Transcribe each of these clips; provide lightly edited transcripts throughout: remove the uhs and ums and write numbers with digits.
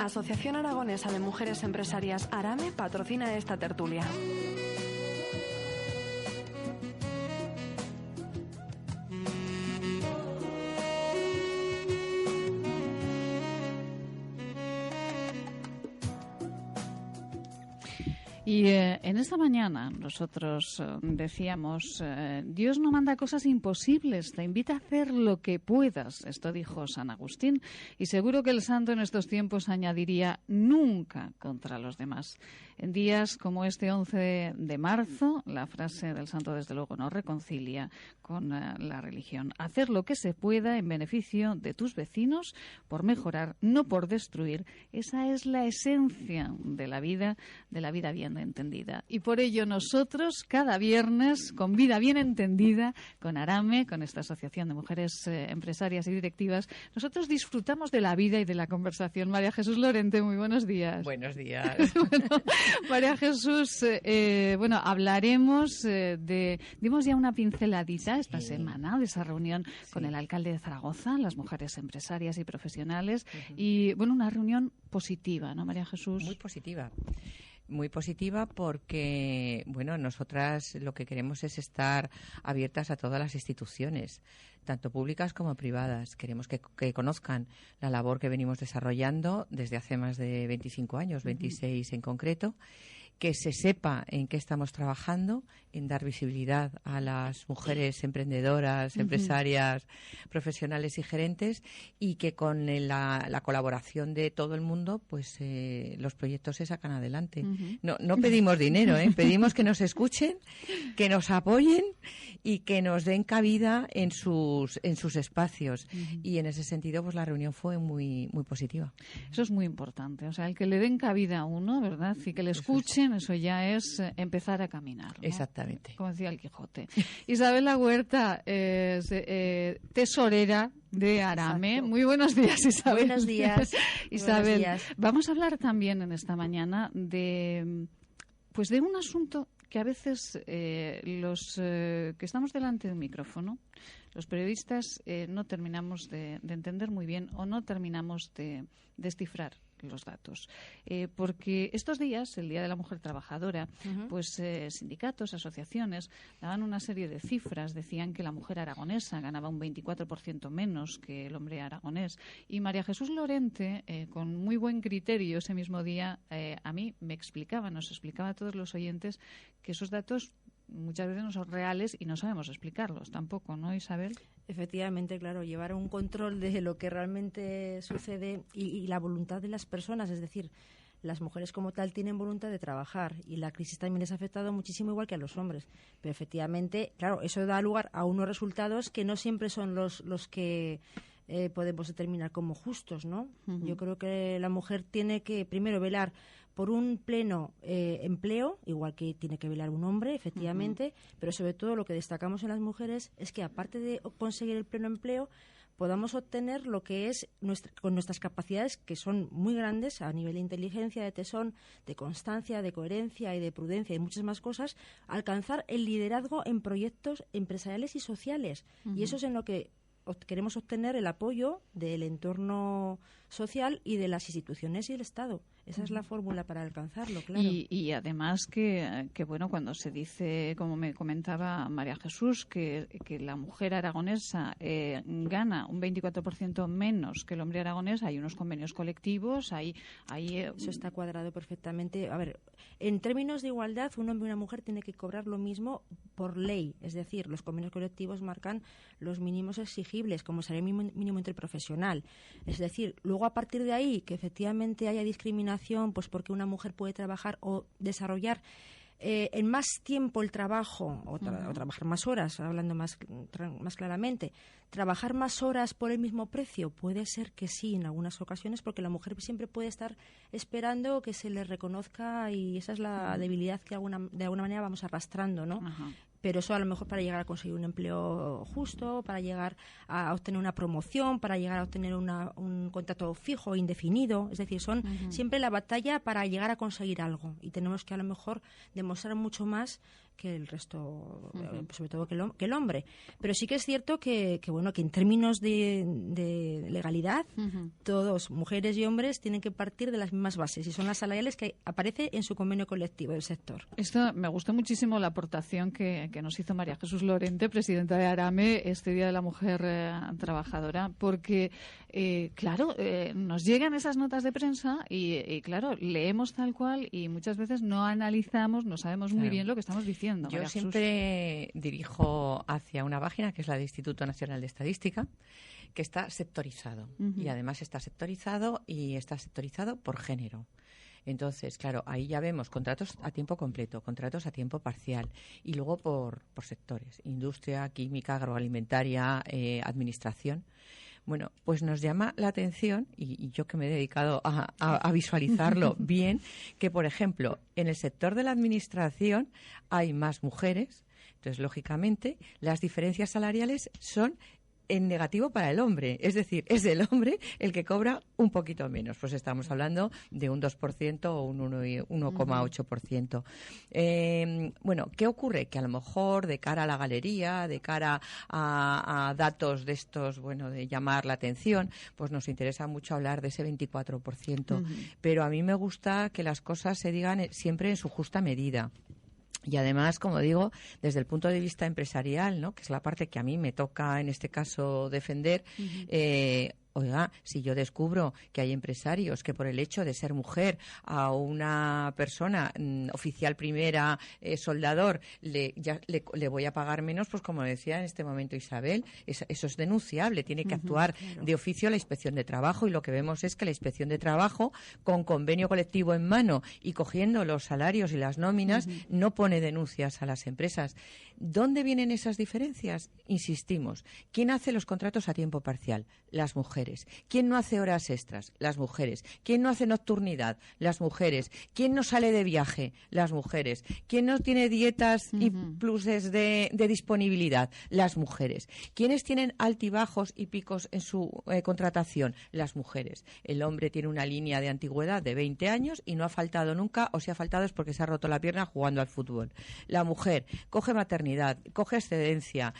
Asociación Aragonesa de Mujeres Empresarias ARAME patrocina esta tertulia. Y en esta mañana nosotros decíamos, Dios no manda cosas imposibles, te invita a hacer lo que puedas. Esto dijo San Agustín, y seguro que el santo en estos tiempos añadiría nunca contra los demás. En días como este 11 de marzo, la frase del santo desde luego no reconcilia con la religión. Hacer lo que se pueda en beneficio de tus vecinos por mejorar, no por destruir. Esa es la esencia de la vida bien entendida. Y por ello nosotros, cada viernes, con Vida Bien Entendida, con ARAME, con esta Asociación de Mujeres Empresarias y Directivas, nosotros disfrutamos de la vida y de la conversación. María Jesús Lorente, muy buenos días. Buenos días. Bueno, María Jesús, hablaremos dimos ya una pinceladita esta semana de esa reunión con el alcalde de Zaragoza, las mujeres empresarias y profesionales, y bueno, una reunión positiva, ¿no, María Jesús? Muy positiva porque, bueno, nosotras lo que queremos es estar abiertas a todas las instituciones, tanto públicas como privadas. Queremos que conozcan la labor que venimos desarrollando desde hace más de 25 años, 26 en concreto, que se sepa en qué estamos trabajando, en dar visibilidad a las mujeres emprendedoras, empresarias, profesionales y gerentes, y que con la colaboración de todo el mundo, pues los proyectos se sacan adelante. No pedimos dinero, pedimos que nos escuchen, que nos apoyen y que nos den cabida en sus espacios. Y en ese sentido, pues la reunión fue muy positiva. Eso es muy importante, o sea, el que le den cabida a uno, ¿verdad? Y que le escuchen, eso ya es empezar a caminar, ¿no? Exactamente. Como decía el Quijote. Isabel La Huerta es tesorera de ARAME. Exacto. Muy buenos días, Isabel. Buenos días. Isabel, Buenos días. Vamos a hablar también en esta mañana de un asunto que a veces los que estamos delante de un micrófono, los periodistas, no terminamos de entender muy bien o no terminamos de descifrar los datos. Porque estos días, el Día de la Mujer Trabajadora, pues sindicatos, asociaciones, daban una serie de cifras. Decían que la mujer aragonesa ganaba un 24% menos que el hombre aragonés. Y María Jesús Lorente, con muy buen criterio ese mismo día, a mí nos explicaba a todos los oyentes que esos datos muchas veces no son reales y no sabemos explicarlos tampoco, ¿no, Isabel? Efectivamente, claro, llevar un control de lo que realmente sucede y la voluntad de las personas, es decir, las mujeres como tal tienen voluntad de trabajar y la crisis también les ha afectado muchísimo igual que a los hombres. Pero efectivamente, claro, eso da lugar a unos resultados que no siempre son los que podemos determinar como justos, ¿no? Yo creo que la mujer tiene que primero velar por un pleno empleo, igual que tiene que velar un hombre, efectivamente, pero sobre todo lo que destacamos en las mujeres es que aparte de conseguir el pleno empleo, podamos obtener lo que es con nuestras capacidades, que son muy grandes a nivel de inteligencia, de tesón, de constancia, de coherencia y de prudencia y muchas más cosas, alcanzar el liderazgo en proyectos empresariales y sociales. Y eso es en lo que queremos obtener el apoyo del entorno social y de las instituciones y del Estado. Esa es la fórmula para alcanzarlo, claro. Y además que bueno, cuando se dice, como me comentaba María Jesús, que la mujer aragonesa gana un 24% menos que el hombre aragonés, hay unos convenios colectivos, eso está cuadrado perfectamente. A ver, en términos de igualdad, un hombre y una mujer tienen que cobrar lo mismo por ley, es decir, los convenios colectivos marcan los mínimos exigibles, como salario mínimo interprofesional. Es decir, luego a partir de ahí, que efectivamente haya discriminación, pues porque una mujer puede trabajar o desarrollar en más tiempo el trabajo o trabajar más horas, hablando más claramente, trabajar más horas por el mismo precio, puede ser que sí en algunas ocasiones, porque la mujer siempre puede estar esperando que se le reconozca y esa es la debilidad que de alguna manera vamos arrastrando, ¿no? Pero eso a lo mejor para llegar a conseguir un empleo justo, para llegar a obtener una promoción, para llegar a obtener un contrato fijo, indefinido. Es decir, son siempre la batalla para llegar a conseguir algo. Y tenemos que a lo mejor demostrar mucho más que el resto, sobre todo que el hombre. Pero sí que es cierto que en términos de legalidad, todos, mujeres y hombres, tienen que partir de las mismas bases y son las salariales que aparece en su convenio colectivo del sector. Esto me gustó muchísimo la aportación que nos hizo María Jesús Lorente, presidenta de ARAME, este Día de la Mujer Trabajadora, porque, claro, nos llegan esas notas de prensa y, claro, leemos tal cual y muchas veces no analizamos, no sabemos muy bien lo que estamos diciendo. Yo siempre dirijo hacia una página que es la del Instituto Nacional de Estadística, que está sectorizado. Y además está sectorizado por género. Entonces, claro, ahí ya vemos contratos a tiempo completo, contratos a tiempo parcial y luego por sectores, industria, química, agroalimentaria, administración. Bueno, pues nos llama la atención, y yo que me he dedicado a visualizarlo bien, que, por ejemplo, en el sector de la administración hay más mujeres, entonces, lógicamente, las diferencias salariales son en negativo para el hombre, es decir, es el hombre el que cobra un poquito menos, pues estamos hablando de un 2% o un 1,8%. Bueno, ¿qué ocurre? Que a lo mejor de cara a la galería, de cara a datos de estos, bueno, de llamar la atención, pues nos interesa mucho hablar de ese 24%, pero a mí me gusta que las cosas se digan siempre en su justa medida. Y además, como digo, desde el punto de vista empresarial, ¿no?, que es la parte que a mí me toca en este caso defender, oiga, si yo descubro que hay empresarios que por el hecho de ser mujer a una persona oficial primera, soldador, le voy a pagar menos, pues como decía en este momento Isabel, eso es denunciable, tiene que actuar de oficio la Inspección de Trabajo, y lo que vemos es que la Inspección de Trabajo, con convenio colectivo en mano y cogiendo los salarios y las nóminas, no pone denuncias a las empresas. ¿Dónde vienen esas diferencias? Insistimos, ¿quién hace los contratos a tiempo parcial? Las mujeres. ¿Quién no hace horas extras? Las mujeres. ¿Quién no hace nocturnidad? Las mujeres. ¿Quién no sale de viaje? Las mujeres. ¿Quién no tiene dietas y pluses de disponibilidad? Las mujeres. ¿Quiénes tienen altibajos y picos en su contratación? Las mujeres. El hombre tiene una línea de antigüedad de 20 años y no ha faltado nunca, o si ha faltado es porque se ha roto la pierna jugando al fútbol. La mujer coge maternidad, coge excedencia,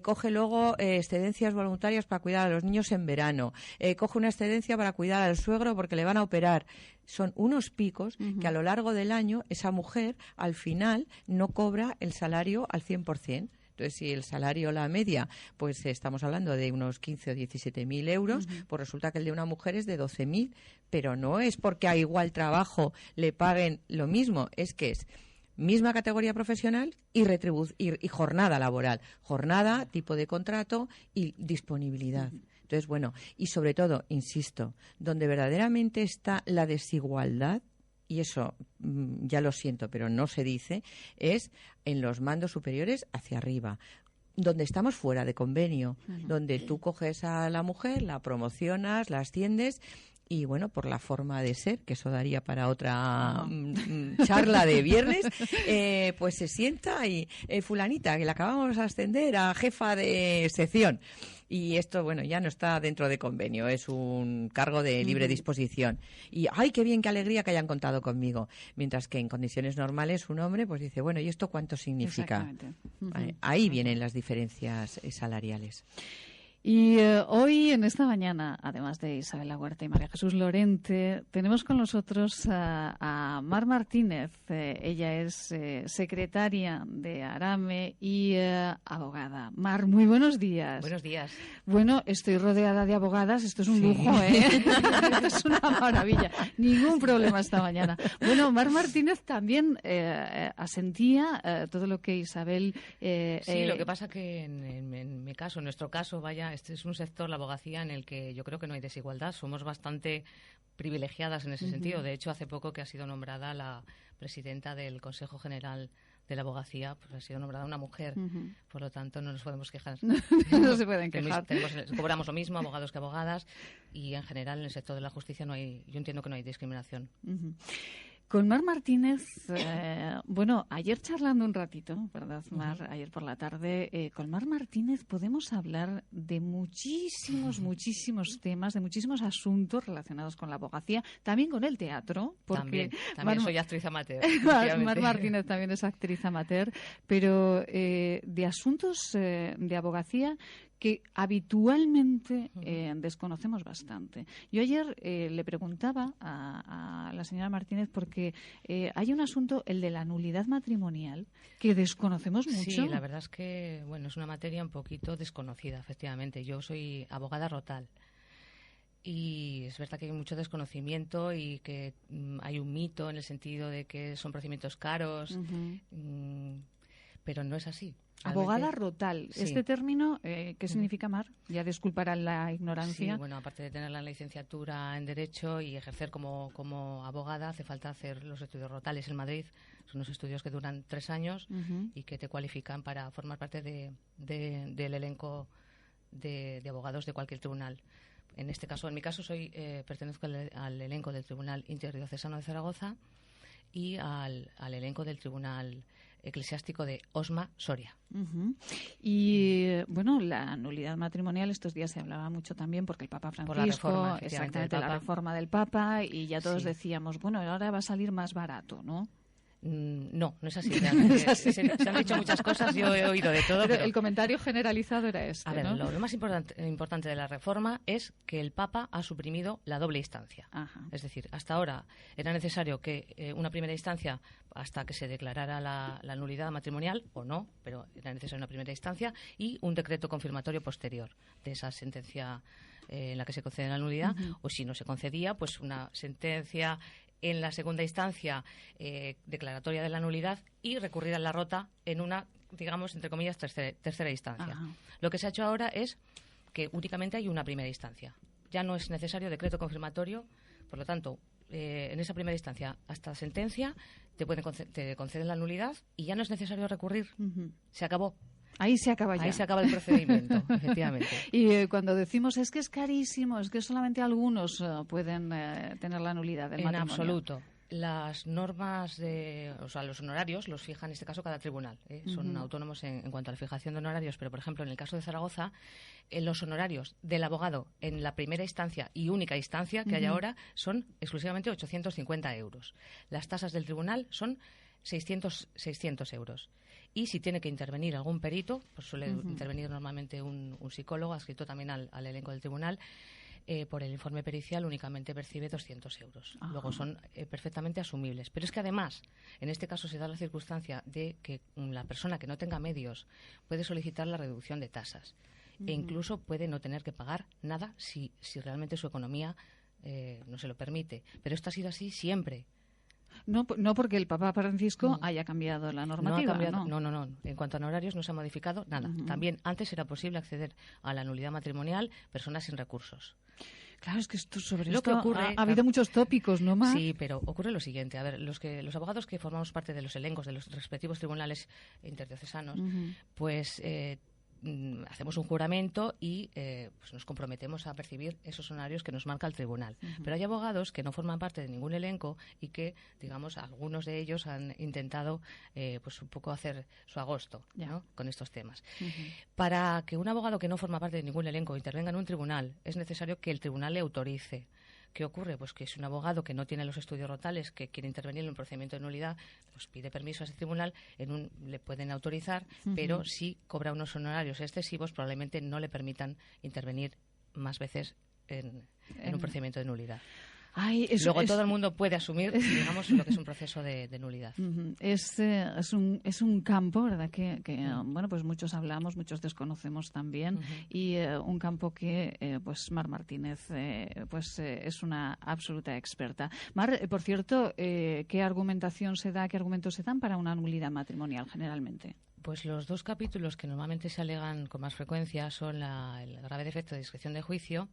coge luego excedencias voluntarias para cuidar a los niños en verano, coge una excedencia para cuidar al suegro porque le van a operar. Son unos picos que a lo largo del año esa mujer al final no cobra el salario al 100%. Entonces, si el salario, la media, pues estamos hablando de unos 15 o 17.000 euros, pues resulta que el de una mujer es de 12.000, pero no es porque a igual trabajo le paguen lo mismo, es que es misma categoría profesional y jornada laboral, jornada, tipo de contrato y disponibilidad. Entonces, bueno, y sobre todo, insisto, donde verdaderamente está la desigualdad, y eso ya lo siento, pero no se dice, es en los mandos superiores hacia arriba, donde estamos fuera de convenio, donde tú coges a la mujer, la promocionas, la asciendes. Y bueno, por la forma de ser, que eso daría para otra charla de viernes, pues se sienta y fulanita, que la acabamos de ascender a jefa de sección. Y esto, bueno, ya no está dentro de convenio, es un cargo de libre disposición. Y, ¡ay, qué bien, qué alegría que hayan contado conmigo! Mientras que en condiciones normales un hombre pues dice, bueno, ¿y esto cuánto significa? Ahí vienen las diferencias salariales. Y hoy, en esta mañana, además de Isabel Huerta y María Jesús Lorente, tenemos con nosotros a Mar Martínez. Ella es secretaria de ARAME y abogada. Mar, muy buenos días. Buenos días. Bueno, estoy rodeada de abogadas. Esto es un lujo, ¿eh? Esto es una maravilla. Ningún problema esta mañana. Bueno, Mar Martínez también asentía todo lo que Isabel... sí, lo que pasa que en mi caso, en nuestro caso, vaya, este es un sector, la abogacía, en el que yo creo que no hay desigualdad. Somos bastante privilegiadas en ese sentido. De hecho, hace poco que ha sido nombrada la presidenta del Consejo General de la Abogacía, pues ha sido nombrada una mujer. Por lo tanto, no nos podemos quejar. No se pueden quejar. Cobramos lo mismo, abogados que abogadas, y en general en el sector de la justicia yo entiendo que no hay discriminación. Con Mar Martínez, bueno, ayer charlando un ratito, ¿verdad, Mar? Ayer por la tarde, con Mar Martínez podemos hablar de muchísimos temas, de muchísimos asuntos relacionados con la abogacía, también con el teatro, porque también soy actriz amateur. Mar Martínez también es actriz amateur, pero de asuntos de abogacía que habitualmente desconocemos bastante. Yo ayer le preguntaba a la señora Martínez porque hay un asunto, el de la nulidad matrimonial, que desconocemos mucho. Sí, la verdad es que bueno, es una materia un poquito desconocida, efectivamente. Yo soy abogada rotal. Y es verdad que hay mucho desconocimiento y que hay un mito en el sentido de que son procedimientos caros, pero no es así. Abogada rotal. Sí. ¿Este término qué significa, Mar? Ya disculparán la ignorancia. Sí, bueno, aparte de tener la licenciatura en Derecho y ejercer como abogada, hace falta hacer los estudios rotales en Madrid. Son unos estudios que duran 3 años y que te cualifican para formar parte del elenco de abogados de cualquier tribunal. En este caso, en mi caso, pertenezco al elenco del Tribunal Interdiocesano de Zaragoza y al elenco del Tribunal Eclesiástico de Osma, Soria. Y bueno, la nulidad matrimonial, estos días se hablaba mucho también porque el Papa Francisco, por la reforma, exactamente, la reforma del Papa, y ya todos decíamos, bueno, ahora va a salir más barato, ¿no? No es así. Realmente. ¿Es así? Se han dicho muchas cosas, yo he oído de todo. Pero el comentario generalizado era este, a ver, ¿no? lo más importante de la reforma es que el Papa ha suprimido la doble instancia. Ajá. Es decir, hasta ahora era necesario que una primera instancia, hasta que se declarara la nulidad matrimonial, o no, pero era necesaria una primera instancia, y un decreto confirmatorio posterior de esa sentencia en la que se concede la nulidad, o si no se concedía, pues una sentencia en la segunda instancia declaratoria de la nulidad y recurrir a la rota en una, digamos, entre comillas, tercera instancia. Ajá. Lo que se ha hecho ahora es que únicamente hay una primera instancia. Ya no es necesario decreto confirmatorio, por lo tanto, en esa primera instancia, hasta sentencia, te conceden la nulidad y ya no es necesario recurrir. Se acabó. Ahí se acaba ya. Ahí se acaba el procedimiento, efectivamente. Y cuando decimos es que es carísimo, es que solamente algunos pueden tener la nulidad del matrimonio. En absoluto. Las normas los honorarios los fija en este caso cada tribunal. Son autónomos en cuanto a la fijación de honorarios, pero por ejemplo en el caso de Zaragoza, los honorarios del abogado en la primera instancia y única instancia que hay ahora son exclusivamente 850 euros. Las tasas del tribunal son 600 euros. Y si tiene que intervenir algún perito, pues suele intervenir normalmente un psicólogo adscrito también al elenco del tribunal, por el informe pericial únicamente percibe 200 euros. Ajá. Luego son perfectamente asumibles. Pero es que además, en este caso se da la circunstancia de que la persona que no tenga medios puede solicitar la reducción de tasas e incluso puede no tener que pagar nada si realmente su economía no se lo permite. Pero esto ha sido así siempre. No porque el Papa Francisco haya cambiado la normativa. No. En cuanto a honorarios no se ha modificado nada. También antes era posible acceder a la nulidad matrimonial personas sin recursos. Claro, es que sobre Lo esto que ocurre, ha habido muchos tópicos, ¿no, Mar? Sí, pero ocurre lo siguiente. A ver, los abogados que formamos parte de los elencos de los respectivos tribunales interdiocesanos, pues hacemos un juramento y pues nos comprometemos a percibir esos honorarios que nos marca el tribunal. Pero hay abogados que no forman parte de ningún elenco y que, digamos, algunos de ellos han intentado pues un poco hacer su agosto, ¿no?, con estos temas. Para que un abogado que no forma parte de ningún elenco intervenga en un tribunal, es necesario que el tribunal le autorice. ¿Qué ocurre? Pues que si un abogado que no tiene los estudios rotales, que quiere intervenir en un procedimiento de nulidad, pues pide permiso a ese tribunal, le pueden autorizar, pero si cobra unos honorarios excesivos, probablemente no le permitan intervenir más veces en un procedimiento de nulidad. Luego todo el mundo puede asumir, digamos, lo que es un proceso de nulidad. Es un campo, ¿verdad?, que bueno, pues muchos hablamos, muchos desconocemos también, y un campo que pues Mar Martínez es una absoluta experta. Mar, por cierto, ¿qué argumentos se dan para una nulidad matrimonial generalmente? Pues los dos capítulos que normalmente se alegan con más frecuencia son el grave defecto de discreción de juicio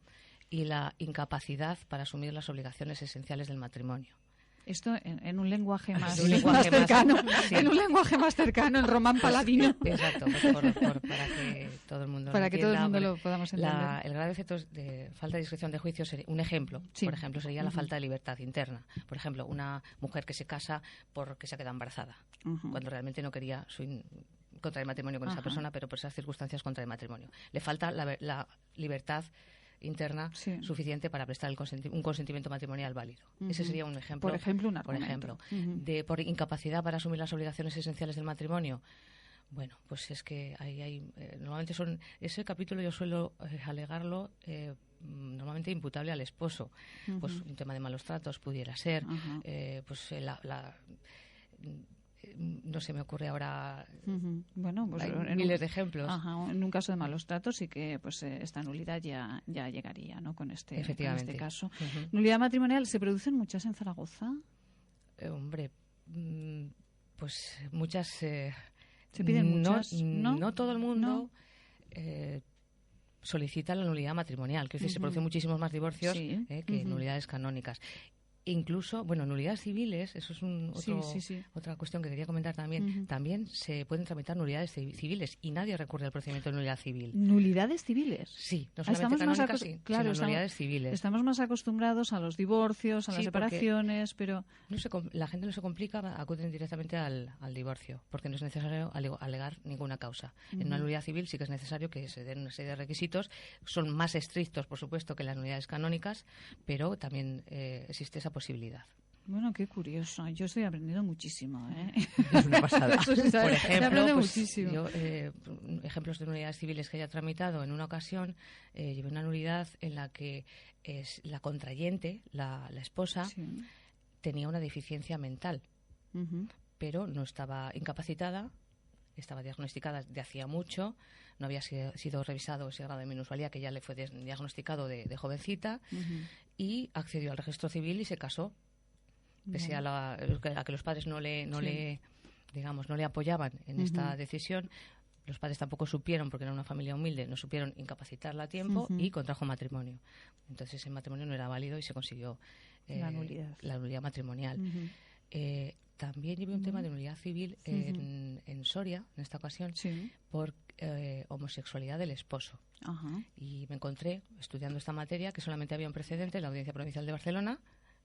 y la incapacidad para asumir las obligaciones esenciales del matrimonio. Esto en un lenguaje más, un lenguaje más cercano, sí. en un lenguaje más cercano, en román paladino. Exacto, para que todo el mundo para lo que todo el entienda. mundo lo podamos entender. El grave efecto de falta de discreción de juicio sería un ejemplo. Sí. Por ejemplo, sería la falta de libertad interna. Por ejemplo, una mujer que se casa porque se ha quedado embarazada, cuando realmente no quería contraer matrimonio con esa persona, pero por esas circunstancias contrae matrimonio. Le falta la libertad interna suficiente para prestar un consentimiento matrimonial válido. Ese sería un ejemplo. Por ejemplo, un argumento. Por incapacidad para asumir las obligaciones esenciales del matrimonio. Bueno, pues es que normalmente ese capítulo yo suelo alegarlo normalmente imputable al esposo. Pues un tema de malos tratos pudiera ser, no se me ocurre ahora. Bueno, pues hay miles de ejemplos. En un caso de malos tratos sí que pues esta nulidad ya llegaría, ¿no? Con este caso. Nulidad matrimonial, ¿se producen muchas en Zaragoza? Hombre, pues muchas. ¿Se piden muchas? No todo el mundo solicita la nulidad matrimonial. Quiero decir, se producen muchísimos más divorcios que nulidades canónicas. Incluso, nulidades civiles, eso es otra cuestión que quería comentar también. También se pueden tramitar nulidades civiles y nadie recurre al procedimiento de nulidad civil. ¿Nulidades civiles? Sí, no solamente canónicas, sino nulidades civiles. Estamos más acostumbrados a los divorcios, a las separaciones, pero... la gente no se complica, acuden directamente al divorcio, porque no es necesario alegar ninguna causa. En una nulidad civil sí que es necesario que se den una serie de requisitos. Son más estrictos, por supuesto, que las nulidades canónicas, pero también existe esa posibilidad. Bueno, qué curioso. Yo estoy aprendiendo muchísimo, ¿eh? Es una pasada. Por ejemplo, yo, ejemplos de nulidades civiles que haya tramitado, en una ocasión llevé una nulidad en la que la contrayente, la esposa, tenía una deficiencia mental, pero no estaba incapacitada, estaba diagnosticada de hacía mucho, no había sido revisado ese grado de minusvalía que ya le fue diagnosticado de jovencita, y accedió al registro civil y se casó. Pese a que los padres no le apoyaban en esta decisión, los padres tampoco supieron, porque era una familia humilde, no supieron incapacitarla a tiempo y contrajo matrimonio. Entonces el matrimonio no era válido y se consiguió la nulidad matrimonial. También llevé un tema de nulidad civil en Soria, en esta ocasión, por homosexualidad del esposo. Y me encontré, estudiando esta materia, que solamente había un precedente en la Audiencia Provincial de Barcelona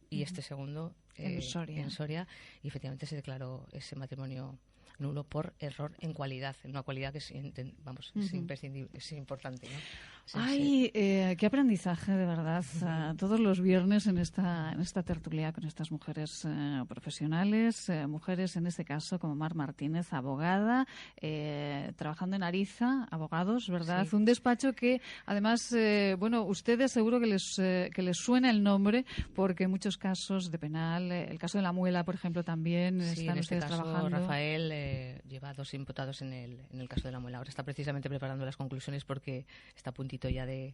y este segundo en Soria, y efectivamente se declaró ese matrimonio nulo por error en cualidad, en una cualidad que es imprescindible, es importante, ¿no? Qué aprendizaje, de verdad, todos los viernes en esta tertulia con estas mujeres profesionales, mujeres en este caso como Mar Martínez, abogada, trabajando en Ariza, abogados, ¿verdad? Sí. Un despacho que, además, ustedes seguro que les suena el nombre, porque en muchos casos de penal, el caso de la muela, por ejemplo, también están ustedes trabajando. Rafael lleva 2 imputados en el caso de la muela. Ahora está precisamente preparando las conclusiones porque está a puntito ya de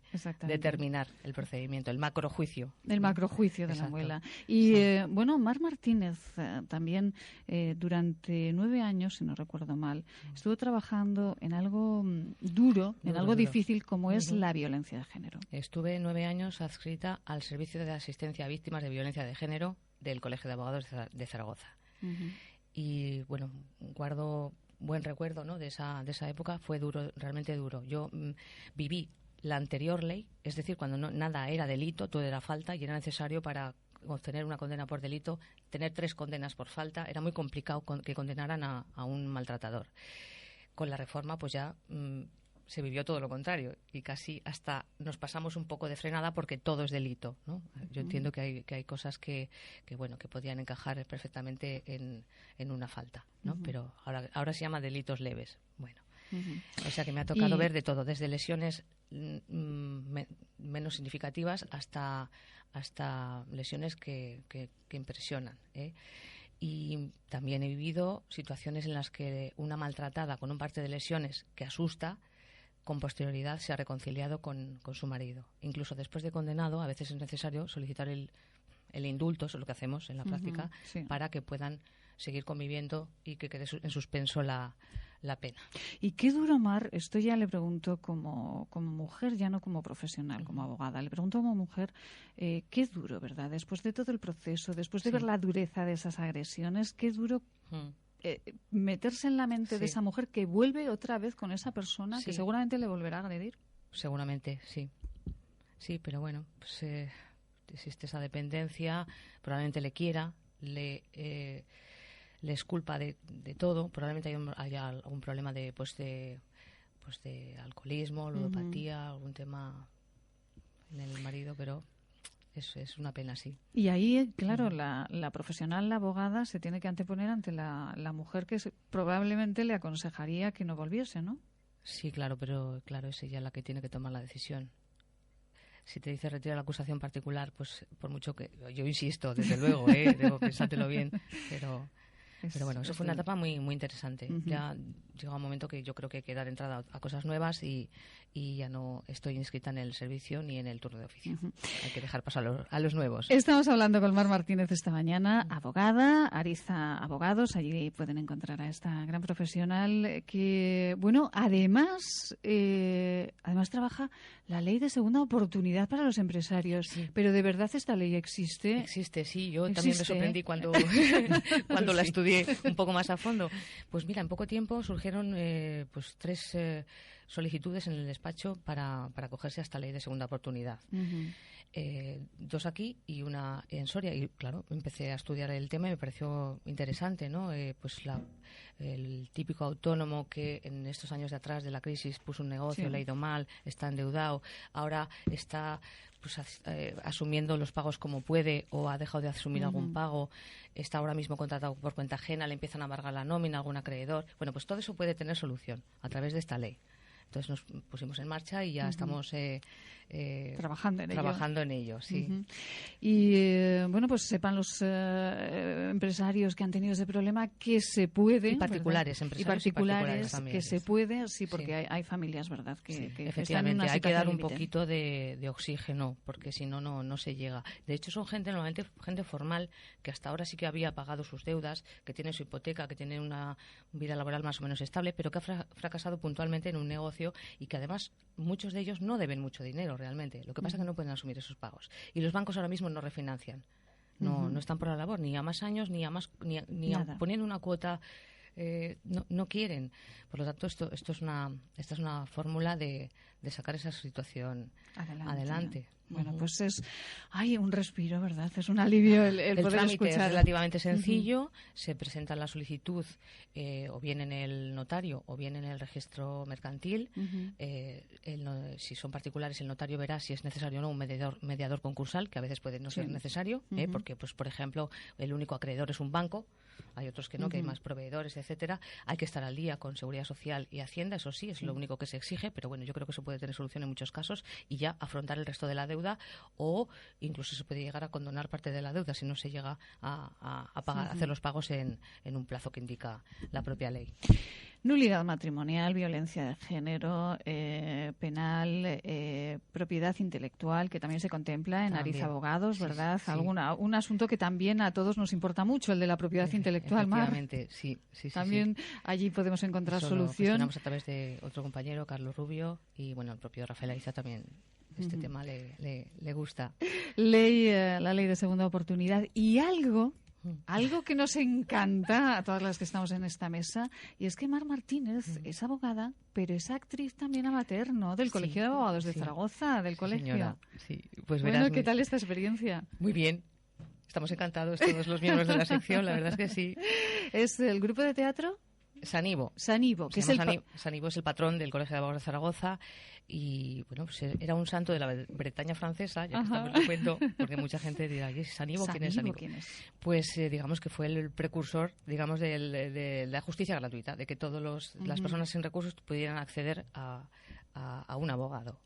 terminar el procedimiento, el macrojuicio. El macrojuicio de la muela. Y Mar Martínez también durante 9 años, si no recuerdo mal, estuvo trabajando en algo duro, en algo difícil como es la violencia de género. Estuve 9 años adscrita al Servicio de Asistencia a Víctimas de Violencia de Género del Colegio de Abogados de Zaragoza. Y guardo buen recuerdo, ¿no?, de esa época. Fue duro, realmente duro. Yo viví la anterior ley, es decir, cuando nada era delito, todo era falta, y era necesario para obtener una condena por delito tener 3 condenas por falta. Era muy complicado que condenaran a un maltratador. Con la reforma pues ya se vivió todo lo contrario y casi hasta nos pasamos un poco de frenada porque todo es delito, ¿no? Yo entiendo que hay cosas que podían encajar perfectamente en una falta, ¿no? Pero ahora se llama delitos leves. Bueno, o sea que me ha tocado ver de todo, desde lesiones menos significativas hasta lesiones que impresionan, Y también he vivido situaciones en las que una maltratada con un parte de lesiones que asusta, con posterioridad se ha reconciliado con su marido. Incluso después de condenado, a veces es necesario solicitar el indulto, eso es lo que hacemos en la práctica, para que puedan seguir conviviendo y que quede en suspenso la la pena. ¿Y qué duro, Mar? Esto ya le pregunto como mujer, ya no como profesional, como abogada. Le pregunto como mujer, qué duro, ¿verdad? Después de todo el proceso, después de ver la dureza de esas agresiones, qué duro meterse en la mente de esa mujer que vuelve otra vez con esa persona que seguramente le volverá a agredir. Seguramente, sí. Sí, pero bueno, pues existe esa dependencia, probablemente le quiera, le esculpa de todo, probablemente haya algún problema de alcoholismo, ludopatía, algún tema en el marido, pero es una pena, sí. Y ahí, claro, la profesional, la abogada, se tiene que anteponer ante la mujer que probablemente le aconsejaría que no volviese, ¿no? Sí, claro, pero claro, es ella la que tiene que tomar la decisión. Si te dice retira la acusación particular, pues por mucho que... Yo insisto, desde luego, debo pensártelo bien, pero bueno, eso fue una etapa muy muy interesante. Ya llega un momento que yo creo que hay que dar entrada a cosas nuevas y ya no estoy inscrita en el servicio ni en el turno de oficio. Hay que dejar paso a los nuevos. Estamos hablando con Mar Martínez esta mañana, abogada, Ariza Abogados. Allí pueden encontrar a esta gran profesional que, bueno, además trabaja la ley de segunda oportunidad para los empresarios. Sí. Pero ¿de verdad esta ley existe? Existe, sí. Yo también me sorprendí cuando la estudié un poco más a fondo. Pues mira, en poco tiempo surgieron 3 solicitudes en el despacho para acogerse a esta ley de segunda oportunidad. 2 aquí y una en Soria. Y claro, empecé a estudiar el tema y me pareció interesante, ¿no? El típico autónomo que en estos años de atrás de la crisis puso un negocio, le ha ido mal, está endeudado, ahora está asumiendo los pagos como puede o ha dejado de asumir algún pago, está ahora mismo contratado por cuenta ajena, le empiezan a embargar la nómina, algún acreedor. Bueno, pues todo eso puede tener solución a través de esta ley. Entonces nos pusimos en marcha y ya estamos trabajando en ello, sí. Y bueno, pues sepan los empresarios que han tenido ese problema que se puede, y particulares, empresarios y particulares también, que se puede, sí, porque hay familias, ¿verdad? Que efectivamente están en una hay que dar un límite. poquito de oxígeno, porque si no, no se llega. De hecho, son normalmente gente formal que hasta ahora sí que había pagado sus deudas, que tiene su hipoteca, que tiene una vida laboral más o menos estable, pero que ha fracasado puntualmente en un negocio y que además muchos de ellos no deben mucho dinero realmente. Lo que pasa es que no pueden asumir esos pagos. Y los bancos ahora mismo no refinancian. No están por la labor, ni a más años, ni poniendo una cuota. No quieren. Por lo tanto, esta es una fórmula de sacar esa situación adelante. Bueno, pues es un respiro, ¿verdad? Es un alivio el poder trámite escuchar. Es relativamente sencillo. Se presenta la solicitud o bien en el notario o bien en el registro mercantil. Si son particulares, el notario verá si es necesario o no un mediador concursal, que a veces puede no ser necesario, porque, pues, por ejemplo, el único acreedor es un banco. Hay otros que no, que hay más proveedores, etcétera. Hay que estar al día con Seguridad Social y Hacienda, eso sí, es lo único que se exige, pero bueno, yo creo que eso puede tener solución en muchos casos y ya afrontar el resto de la deuda, o incluso se puede llegar a condonar parte de la deuda si no se llega a pagar, hacer los pagos en un plazo que indica la propia ley. Nulidad matrimonial, violencia de género, penal, propiedad intelectual, que también se contempla en Ariza Abogados, ¿verdad? Sí. Un asunto que también a todos nos importa mucho, el de la propiedad intelectual, Mar. Efectivamente, sí. También allí podemos encontrar Eso solución. Lo gestionamos a través de otro compañero, Carlos Rubio, y bueno, el propio Rafael Ariza también. Este tema le gusta. La ley de segunda oportunidad y algo que nos encanta a todas las que estamos en esta mesa, y es que Mar Martínez es abogada, pero es actriz también amateur, ¿no? Del Colegio de Abogados de Zaragoza, del colegio. Señora. Sí, pues bueno, verás, ¿qué tal esta experiencia? Muy bien. Estamos encantados todos los miembros de la sección, la verdad es que sí. ¿Es el grupo de teatro? Sanivo, que es Sanivo es el patrón del Colegio de Abogados de Zaragoza y bueno, pues era un santo de la Bretaña francesa, ya que estamos lo cuento, porque mucha gente dirá, ¿y Sanivo quién es Sanivo? Pues digamos que fue el precursor, digamos, de la justicia gratuita, de que todas las personas sin recursos pudieran acceder a un abogado.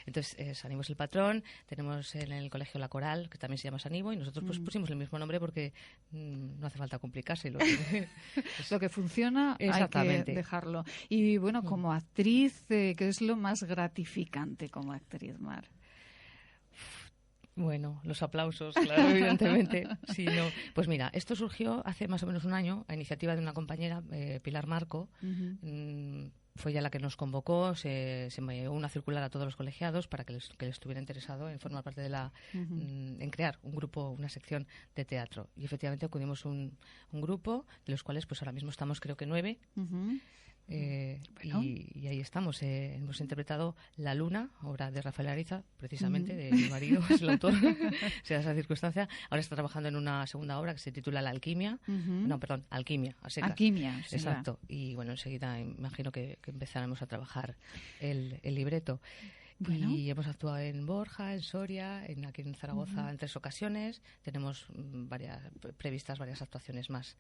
Entonces, Sanivo es el patrón, tenemos en el colegio La Coral, que también se llama Sanivo, y nosotros pues pusimos el mismo nombre porque no hace falta complicarse. Lo que funciona hay que dejarlo. Y bueno, como actriz, ¿qué es lo más gratificante como actriz, Mar? Bueno, los aplausos, claro, evidentemente. Sí, no. Pues mira, esto surgió hace más o menos un año a iniciativa de una compañera, Pilar Marco. Fue ella la que nos convocó, se envió una circular a todos los colegiados para que les estuviera interesado en formar parte de en crear un grupo, una sección de teatro. Y efectivamente acudimos un grupo, de los cuales pues ahora mismo estamos creo que 9. Y ahí estamos. Hemos interpretado La Luna, obra de Rafael Ariza, precisamente, de mi marido, es el autor, se da esa circunstancia. Ahora está trabajando en una segunda obra que se titula La Alquimia. No, perdón, Alquimia, a secas. Alquimia, sí. Exacto. Y bueno, enseguida imagino que empezaremos a trabajar el libreto. Bueno. Y hemos actuado en Borja, en Soria, aquí en Zaragoza en 3 ocasiones. Tenemos previstas varias actuaciones más.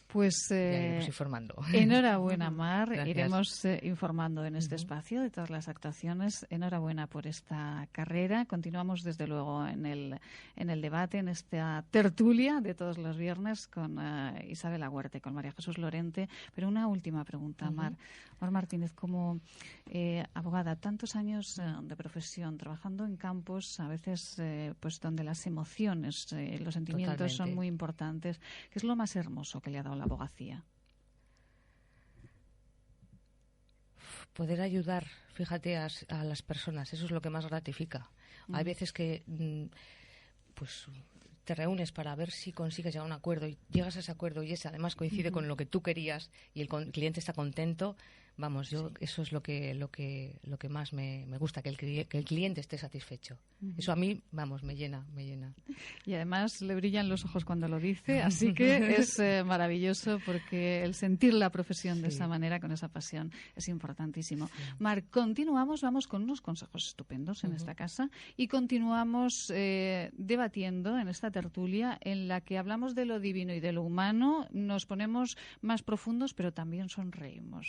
Pues iremos informando. Enhorabuena, Mar. Gracias. Iremos informando en este espacio de todas las actuaciones. Enhorabuena por esta carrera. Continuamos, desde luego, en el debate, en esta tertulia de todos los viernes con Isabel Huerta y con María Jesús Lorente. Pero una última pregunta, Mar. Mar Martínez, como abogada, tantos años de profesión, trabajando en campos a veces pues donde las emociones, los sentimientos Totalmente. Son muy importantes. ¿Qué es lo más hermoso que le ha dado la abogacía? Poder ayudar, fíjate, a las personas, eso es lo que más gratifica. Hay veces que pues te reúnes para ver si consigues llegar a un acuerdo y llegas a ese acuerdo y ese además coincide con lo que tú querías y el cliente está contento. Vamos, eso es lo que más me gusta, que el cliente esté satisfecho. Eso a mí, vamos, me llena. Y además le brillan los ojos cuando lo dice, así que es maravilloso, porque el sentir la profesión de esa manera, con esa pasión, es importantísimo. Sí. Mar, continuamos, vamos con unos consejos estupendos en esta casa y continuamos debatiendo en esta tertulia en la que hablamos de lo divino y de lo humano, nos ponemos más profundos, pero también sonreímos.